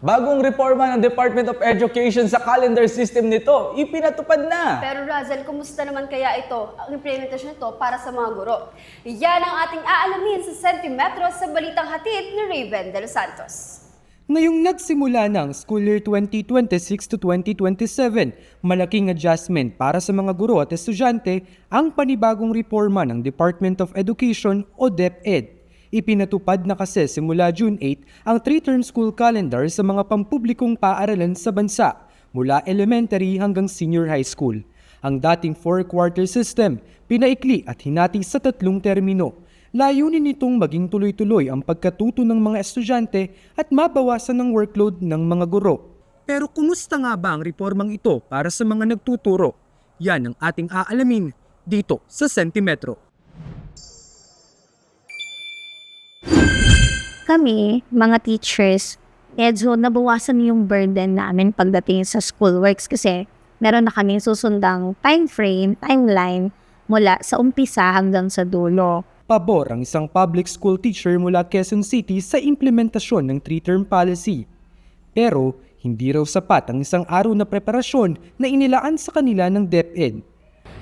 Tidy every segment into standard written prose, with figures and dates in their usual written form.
Bagong reforma ng Department of Education sa calendar system nito, ipinatupad na. Pero Razel, kumusta naman kaya ito, ang implementasyon nito para sa mga guro? Yan ang ating aalamin sa Centimetro sa balitang hatid ni Raven De Los Santos. Ngayong nagsimula ng school year 2026 to 2027, malaking adjustment para sa mga guro at estudyante ang panibagong reforma ng Department of Education o DepEd. Ipinatupad na kasi simula June 8 ang 3-term school calendar sa mga pampublikong paaralan sa bansa, mula elementary hanggang senior high school. Ang dating 4-quarter system, pinaikli at hinati sa 3 termino. Layunin nitong maging tuloy-tuloy ang pagkatuto ng mga estudyante at mabawasan ang workload ng mga guro. Pero kumusta nga ba ang reformang ito para sa mga nagtuturo? Yan ang ating aalamin dito sa Centimetro. Kami, mga teachers, medyo nabawasan yung burden namin pagdating sa schoolworks kasi meron na kaming susundang time frame, timeline mula sa umpisa hanggang sa dulo. Pabor ang isang public school teacher mula Quezon City sa implementasyon ng 3-term policy. Pero hindi raw sapat ang isang araw na preparasyon na inilaan sa kanila ng DepEd.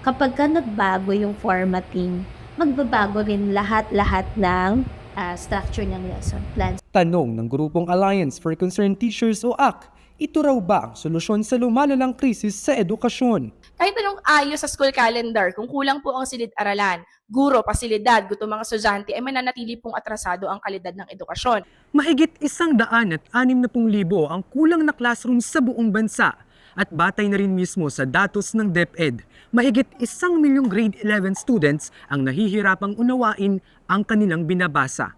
Kapag ka nagbago yung formatting, magbabago rin lahat-lahat ng structure ng lesson plans. Tanong ng grupong Alliance for Concerned Teachers o ACT, ito raw ba ang solusyon sa lumalalang krisis sa edukasyon? Kahit anong ayos sa school calendar, kung kulang po ang silid-aralan, guro, pasilidad, gusto mga estudyante, ay mananatili pong atrasado ang kalidad ng edukasyon. Mahigit 160,000 ang kulang na classroom sa buong bansa at batay na rin mismo sa datos ng DepEd. Mahigit 1 milyong grade 11 students ang nahihirapang unawain ang kanilang binabasa.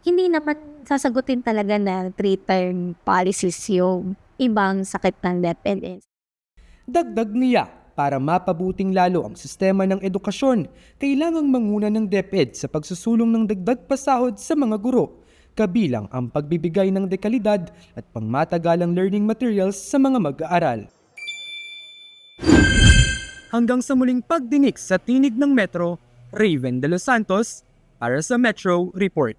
Hindi naman sasagutin talaga ng 3-term policies yung ibang sakit ng DepEd. Dagdag niya, para mapabuting lalo ang sistema ng edukasyon, kailangang manguna ng DepEd sa pagsusulong ng dagdag pasahod sa mga guro, kabilang ang pagbibigay ng dekalidad at pangmatagalang learning materials sa mga mag-aaral. Hanggang sa muling pagdinig sa tinig ng Metro, Raven De Los Santos para sa Metro Report.